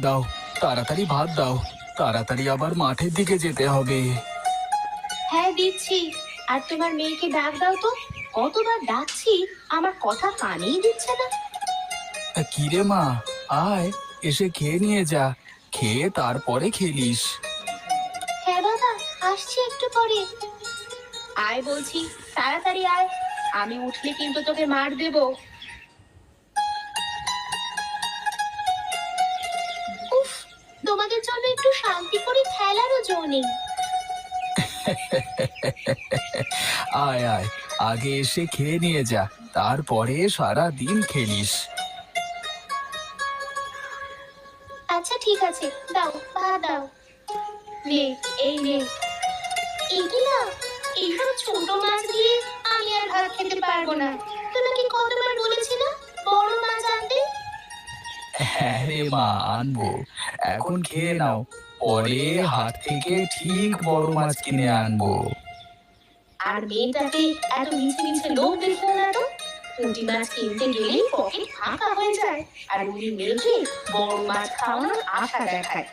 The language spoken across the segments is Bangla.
দাও, তাড়াতাড়ি ভাত দাও, তাড়াতাড়ি আবার মাঠের দিকে যেতে হবে। হ্যাঁ দিচ্ছি। আর তোমার মেয়েকে ডাক দাও তো, কতবার ডাকছি, আমার কথা কানেই দিচ্ছে না। কিরে মা, আয়, এসে খেয়ে নিয়ে যা, খেয়ে তারপরে খেলিস। হ্যাঁ বাবা, আসছি একটু পরে। আয় বলছি, তাড়াতাড়ি আয়, আমি উঠলে কিন্তু তোকে মার দেব। উফ, তোমাদের জন্য একটু শান্তি করে খেলারও জো নেই। আয় আয়, আগে এসে খেয়ে নিয়ে যা, তারপরে সারা দিন খেলিস। আচ্ছা ঠিক আছে, দাও ভাত দাও। নে, এই নে। একি না, এইসব ছোট মাছ দিয়ে আমি আর ভাত খেতে পারবো না। তোমাকে কতবার বলেছি না বড় মাছ আনতে? হ্যাঁ রে মা, আনবো, এখন খেয়ে নাও, পরে হাট থেকে ঠিক বড় মাছ কিনে আনবো। আর মেয়েটাকে এত মিছে মিছে লোভ দেখিও না তো। পুঁটি মাছ কিনতে গেলেই পকেট ফাঁকা হয়ে যায়, আর উনি মেয়েকে বড় মাছ খাওয়ানোর আশা দেখায়।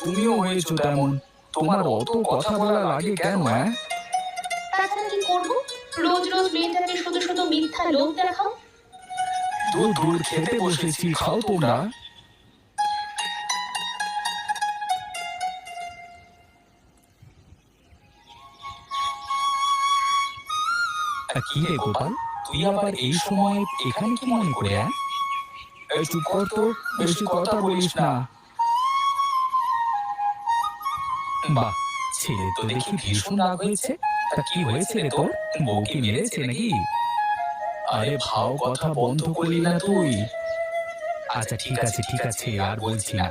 তুমিও হয়েছো তেমন, তোমার অত কথা বলা লাগে কেন? হ্যাঁ, তাছাড়া কি করবো, রোজ রোজ মেয়েটাকে শুধু শুধু মিথ্যা লোভ দেখাও। দূর দূর, খেতে বসেছি, খাও তোমরা। কি রে গোপাল, তুই আবার এই সময় এখানে কি মনে করে? এই চুপ কর তো, বেশি কথা বলিস না। বাহ, ছেলে তো দেখি ভীষণ রাগ হয়েছে। তা কি হয়েছে রে তোর, বউ কি মেরেছে নাকি? আরে ভাও কথা বন্ধ করলি না তুই? আচ্ছা ঠিক আছে ঠিক আছে, আর বলছি না।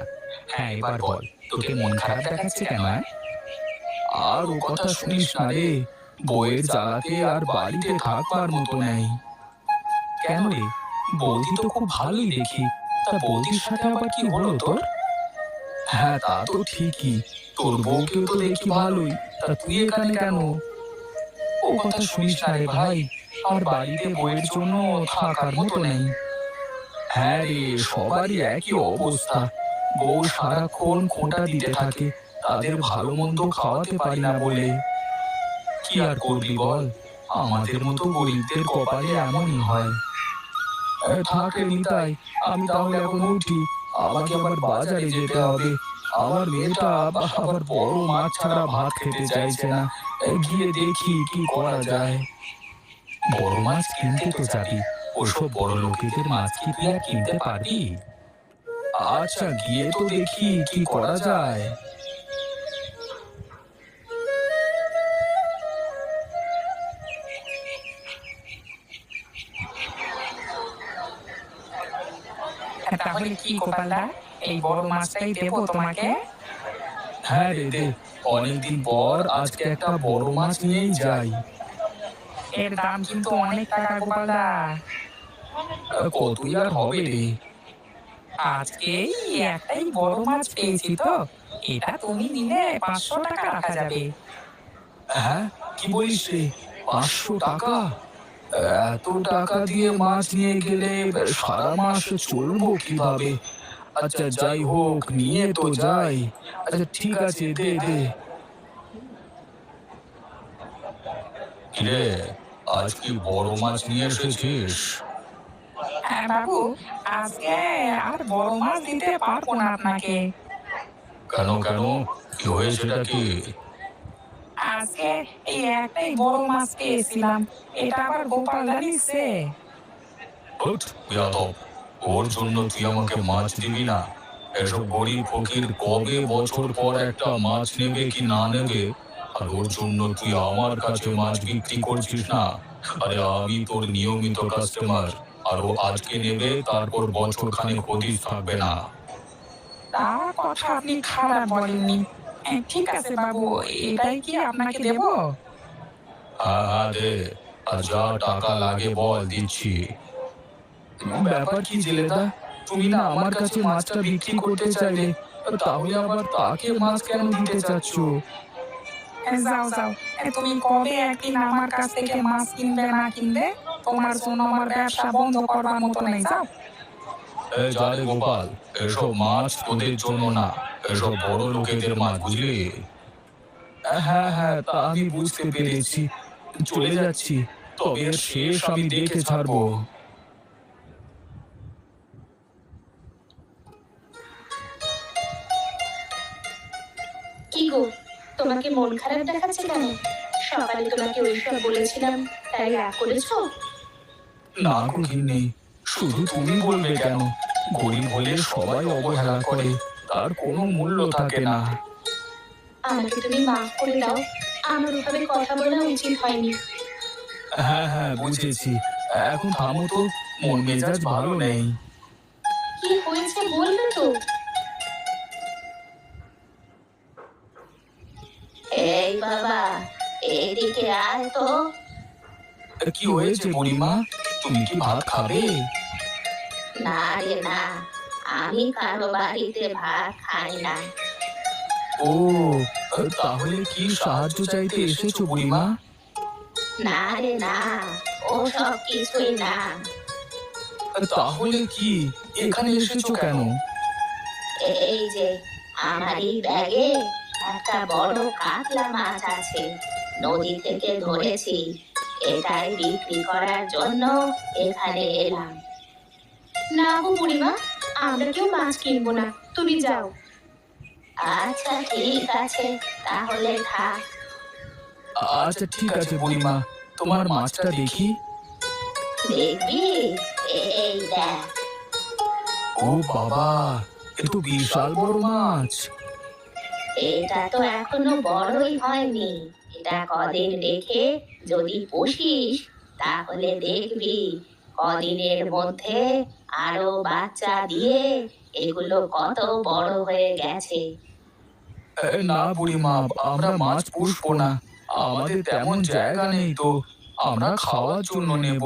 হ্যাঁ এবার বল, তোকে মন খারাপ দেখাচ্ছে কেন? আর ও কথা শুনিস না রে, বউয়ের জ্বালাতে আর বাড়িতে থাকবার মতো নেই। কেন রে, বৌদি তো খুব ভালোই দেখি, তা বৌদির সাথে আবার কি হলো তোর? হ্যাঁ তা তো ঠিকই, তোর বউকেও তো দেখি ভালোই, তা তুই এখানে কেন? ও কথা শুনিস না রে ভাই, আর বাড়িতে বউয়ের জন্য থাকার মতো নেই। হ্যাঁ রে, সবারই একই অবস্থা, বউ সারাক্ষণ খোঁটা দিতে থাকে, তাদের ভালো মন্দ খাওয়াতে পারি না বলে। কি আর করবি বল, আমাদের মতো গরিবদের কপালে এমনই হয়। থাক রে নিতাই, আমি তাহলে এখন উঠি, আমাকে আবার বাজারে যেতে হবে। আমার মেয়েটা আবার বড় মাছ ছাড়া ভাত খেতে চাইছে না, গিয়ে দেখি কি করা যায়। বড় মাছ কিনতে তো যাবি, ওসব বড় লোকেদের মাছ কি তুই আর কিনতে পারবি? আচ্ছা গিয়ে তো দেখি কি করা যায়। তাহলে কি গোপালদা, এই বড় মাছটাই দেবো তোমাকে? হ্যাঁ রে দে, অনেকদিন পর আজকে একটা বড় মাছ নিয়েই যাই। এর দাম কিন্তু অনেক টাকা গোপালদা। কতই আর হবে রে? আজকে এই একটাই বড় মাছ পেয়েছি তো, এটা তুমি নিলে 500 টাকা রাখা যাবে। হ্যাঁ, কি বলিস রে, 500 টাকা? এত টাকা দিয়ে মাছ নিয়ে গেলে সারা মাস চলবো কিভাবে? আচ্ছা যাই হোক, নিয়ে তো যাই। আচ্ছা ঠিক আছে, দে দে। কিরে, আজ কি বড় মাছ নিয়ে এসেছিস? হ্যাঁ বাবু, আজকে আর বড় মাছ দিতে পারবো না আপনাকে। কেন কেন, কি হয়েছেটা কি? আজকে এই একটাই বড় মাছ পেয়েছিলাম, এটা আবার গোপালদা নিচ্ছে। হুট, যাদব, ওর জন্য তুই আমাকে মাছ দিবি না? এসব গরিব ফকির কবে বছর পর একটা মাছ নেবে কি না নেবে, আর ওর জন্য তুই আমার কাছে মাছ বিক্রি করছিস না? আরে আমি তোর নিয়মিত কাস্টমার, আর ও আজকে নেবে, তারপর বছর খানেক হদিস থাকবে না। তা কথা আপনি খারাপ বলেননি। ঠিক আছে বাবু, এটাই কি আপনাকে দেবো? হ্যাঁ হ্যাঁ দে, আর যা টাকা লাগে বল, দিচ্ছি। ব্যাপার কি জেলেদা, তুমি না আমার কাছে মাছটা বিক্রি করতে চাইলে, তাহলে আবার তাকে মাছ কেন দিতে চাচ্ছ? যাও যাও, তুমি কবে একদিন আমার কাছ থেকে মাছ কিনবে না কিনবে, তোমার জন্য আমার ব্যবসা বন্ধ করবার মতো নেই, যাও। যা রে গোপাল, এসব মাছ তোদের জন্য না, এসব বড় লোকেদের মাছ, বুঝলি? হ্যাঁ হ্যাঁ, তা আমি বুঝতে পেরেছি। চলে যাচ্ছি, তবে এর শেষ আমি দেখে ছাড়বো। কি গো, তোমাকে মন খারাপ দেখাচ্ছে কেন? সকালে তোমাকে ওইসব বলেছিলাম, তাই রাগ করেছো? না গো গিন্নি, শুধু তুমি বলবে কেন? গরিব হলে সবাই অবহেলা করে, তার কোনো মূল্য থাকে না। আমাকে তুমি মাফ করে দাও, আমার ওভাবে কথা বলা উচিত হয়নি। হ্যাঁ হ্যাঁ, বুঝেছি। এখন থামো তো, মন মেজাজ ভালো নেই। কি হয়েছে বলবে তো? এই বাবা, এদিকে আয় তো। কি হয়েছে বুড়িমা? তুমি কি ভাত খাবে? না রে না, আমি কারো বাড়িতে ভাত খাই না। ও, তাহলে কি সাহায্য চাইতে এসেছো বুড়িমা? না রে না, ও সব কিছুই না। তাহলে কি এখানে এসেছো কেন? এই যে আমার এই ব্যাগে একটা বড় কাতলা মাছ আছে, নদী থেকে ধরেছি, এটাই বিক্রি করার জন্য এখানে এলাম। না গো বুড়িমা, আমরা কেউ মাছ কিনবো না, তুমি যাও। আচ্ছা ঠিক আছে, তাহলে থাক। আচ্ছা ঠিক আছে বুড়িমা, তোমার মাছটা দেখি। দেখবি, এই দেখ। ও বাবা, এ তো বিশাল বড় মাছ। এটা তো এখনো বড়ই হয়নি, এটা কদিন রেখে যদি পুষিস তাহলে দেখবি কদিনের মধ্যে আরো বাচ্চা দিয়ে এগুলো কত বড় হয়ে গেছে। না বুড়িমা, আমরা মাছ পুষবো না, আমাদের তেমন জায়গা নেই তো, আমরা খাওয়ার জন্য নেব।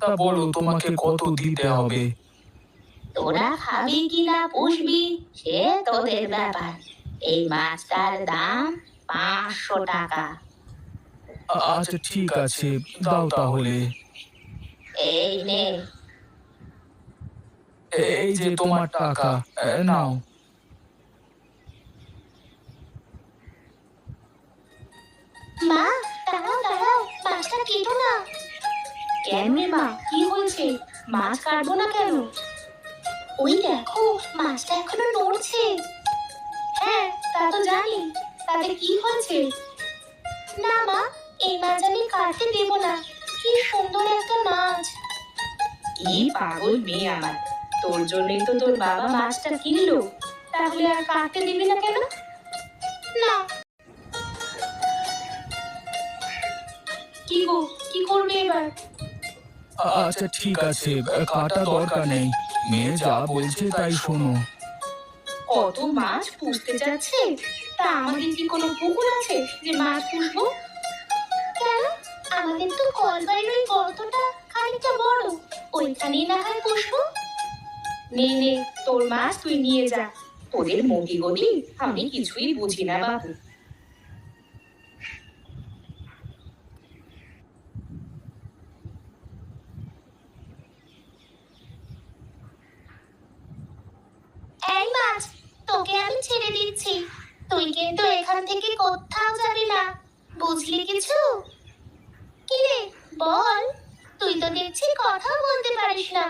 তা বলো তোমাকে কত দিতে হবে? তোরা খাবি কিনা পুষবি সে তোদের ব্যাপার। এই মাছটার দাম 500 টাকা। আচ্ছা ঠিক আছে, দাও তাহলে। এই নে। এই যে তোমার টাকা, নাও। মা, দাঁড়াও দাঁড়াও, মাছটা কেটো না। কেন রে মা, কি হয়েছে? মাছ কাটবো না কেন? ওই দেখো, মাছটা এখনো নড়ছে। হ্যাঁ, তা তো জানি, তাতে কি হয়েছে? না মা, এই মাছ আমি কাটতে দেব না, কি সুন্দর একটা মাছ। কি পাগল মেয়ে আমার, তোর জন্যই তো তোর বাবা মাছটা কিনলো, তাহলে আর কাটতে দিবি না কেন? না। কি গো, কি করবে এবার? আচ্ছা ঠিক আছে, কাটা দরকার নেই, মেয়ে যা বলছে তাই শোনো। কত মাছ পুষতে যাচ্ছে, তা আমাদের কি কোনো পুকুর আছে যে মাছ পুষবো? কেন, আমাদের তো কলবাইয়ের ওই গর্তটা খানিকটা বড়, ওইখানেই না হয় পুষবো। নে নে, তোর মাছ তুই নিয়ে যা, তোদের মতি গতি আমি কিছুই বুঝি না বাবু। এই মাছ, তোকে আমি ছেড়ে দিচ্ছি, তুই কিন্তু এখান থেকে কোথাও যাবি না, বুঝলি কিছু? কি রে, বল। তুই তো দেখছি কথাও বলতে পারিস না,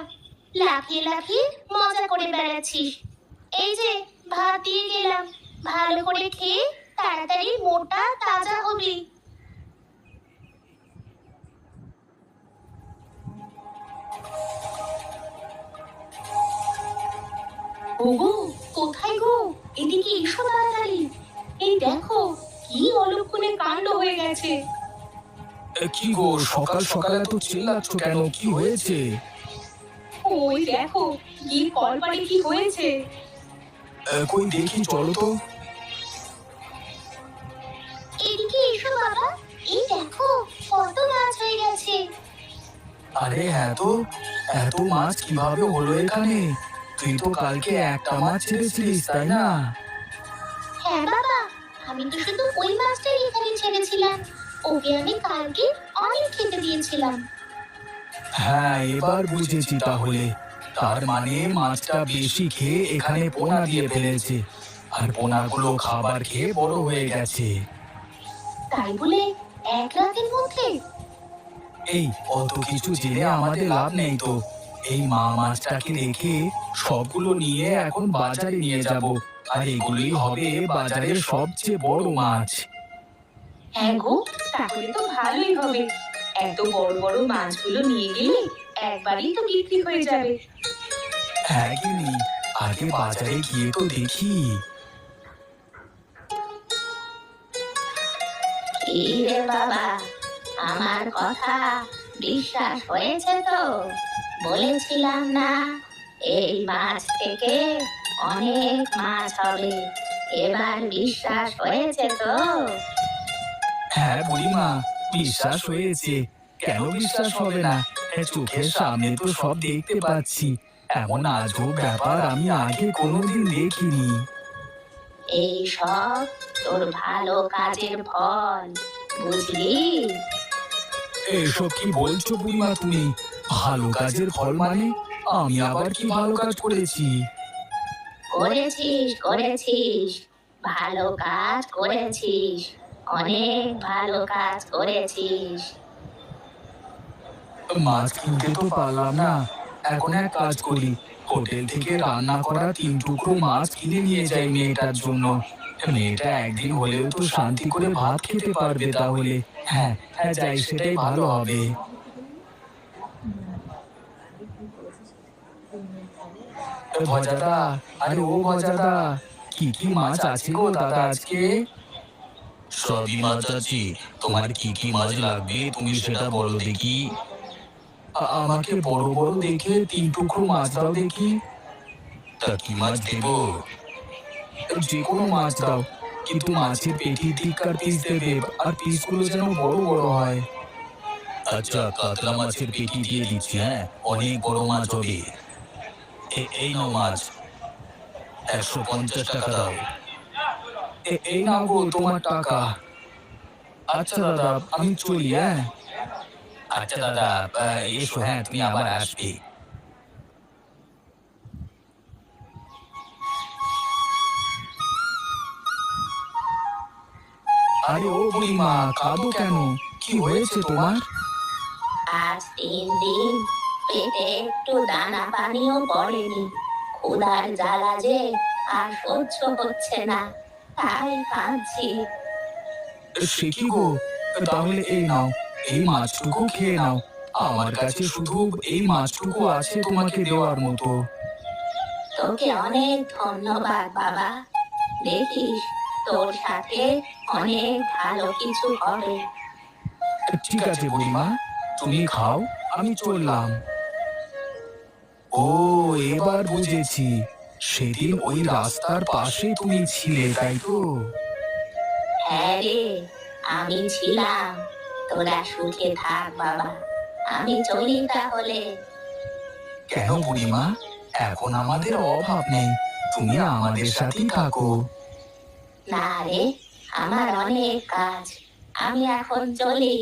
লাফিয়ে লাফিয়ে মজা করে বেড়াচ্ছিস। এই যে ভাত দিয়ে গেলাম, ভালো করে খেয়ে তাড়াতাড়ি মোটা তাজা হবি। ওগো, কোথায় গো, এদিকে এসো তাড়াতাড়ি। এই দেখো, কি অলক্ষণে কাণ্ড হয়ে গেছে। কি গো, সকাল সকাল এত চিল্লাচ্ছ কেন? কি হয়েছে? ওই দেখো, কি কলপারে কি হয়েছে। কই দেখি, চলো তো। এদিকে এসো বাবা, এই দেখো কত মাছ হয়ে গেছে। আরে এত এত মাছ কিভাবে হলো এখানে? তুই তো কালকে একটা মাছ ছেড়েছিলিস, তাই না? হ্যাঁ বাবা, আমি তো শুধু ওই মাছটাই এখানে ছেড়েছিলাম, ওকে আমি কালকে অনেক খেতে দিয়েছিলাম। হ্যাঁ, এবার বুঝেছি তাহলে। তার মানে মাছটা বেশি খেয়ে এখানে পোনা দিয়ে ফেলেছে, আর পোনাগুলো খাবার খেয়ে বড় হয়ে গেছে। তাই বলে এক রাতের মধ্যে? এই অত কিছু জেনে আমাদের লাভ নেই তো। এই মা মাছটাকে রেখে সবগুলো নিয়ে এখন বাজারে নিয়ে যাব, আর এগুলোই হবে বাজারের সবচেয়ে বড় মাছ। হ্যাঁ গো, তাহলে তো ভালোই হবে। এত বড় বড় মাছগুলো নিয়ে গেলে একবারই তো বিক্রি হয়ে যাবে। হ্যাঁ গিনি, আগে বাজারে গিয়ে তো দেখি। কি রে বাবা, আমার কথা বিশ্বাস হয়েছে তো? বলেছিলাম না, এই মাছ থেকে অনেক মাছ হবে। এবার বিশ্বাস হয়েছে তো? হ্যাঁ বুড়িমা, বিশ্বাস হয়েছে। কেন বিশ্বাস হবে না? চোখের সামনে তো সব দেখতে পাচ্ছি। এমন আজব ব্যাপার আমি আগে কোনোদিন দেখিনি। এই সব তোর ভালো কাজের ফল, বুঝলি? এসব কি বলছো বুড়িমা তুমি? ভালো কাজের ফল মানে? আমি আবার কি ভালো কাজ করেছি? করেছিস করেছিস, ভালো কাজ করেছিস, অনেক ভালো কাজ করেছিস। মাছ কিনতে তো পারলাম না। এখন এক কাজ করি, হোটেল থেকে রান্না করা 3 টুকরো মাছ কিনে নিয়ে যাই মেয়েটার জন্য। মেয়েটা একদিন হলেও তো শান্তি করে ভাত খেতে পারবে তাহলে। হ্যাঁ হ্যাঁ, যাই, সেটাই ভালো হবে। ভজাদা, আরে ও ভজাদা, কি কি মাছ আছে গো দাদা আজকে? সবই মাছ আছে। তোমার কি কি মাছ লাগবে তুমি সেটা বলো দেখি। আমাকে বড় বড় দেখে 3 টুকরো মাছ দাও দেখি। তা কি মাছ দেব? যে কোনো মাছ দাও, কিন্তু মাছের পেটির দিককার পিস দেবে, আর পিসগুলো যেন বড় বড় হয়। আচ্ছা, কাতলা মাছের পেটি দিয়ে দিচ্ছি। হ্যাঁ, অনেক বড় মাছ হবে। এই নাও মাছ, 150 টাকা দাও। এই নাও গো তোমার টাকা। আচ্ছা দাদা, আমি চলি। হ্যাঁ আচ্ছা দাদা, এসো। হ্যাঁ, তুমি আবার আসবে। আরে ও বুড়িমা, কাঁদো কেন? কি হয়েছে তোমার? আজ 3 দিন পেটে একটু দানা পানিও পড়েনি। ক্ষুধার জ্বালা যে আর সহ্য হচ্ছে না, তাই কাঁদছি। সে কি গো? তাহলে এই নাও, এই মাছটুকু খেয়ে নাও। আমার কাছে শুধু এই মাছটুকু আছে তোমাকে দেওয়ার মতো। তোকে অনেক ধন্যবাদ বাবা। দেখিস, তোর সাথে অনেক ভালো কিছু হবে। ঠিক আছে বুড়িমা, তুমি খাও, আমি চললাম। ও, এবার বুঝেছি। সেদিন ওই রাস্তার পাশে তুমি ছিলে, তাই তো? হ্যাঁ রে, আমি ছিলাম। তোরা সুখে থাক বাবা, আমি চলি তাহলে। কেন বুড়িমা? এখন আমাদের অভাব নেই, তুমি আমাদের সাথেই থাকো। না রে, আমার অনেক কাজ, আমি এখন চলি।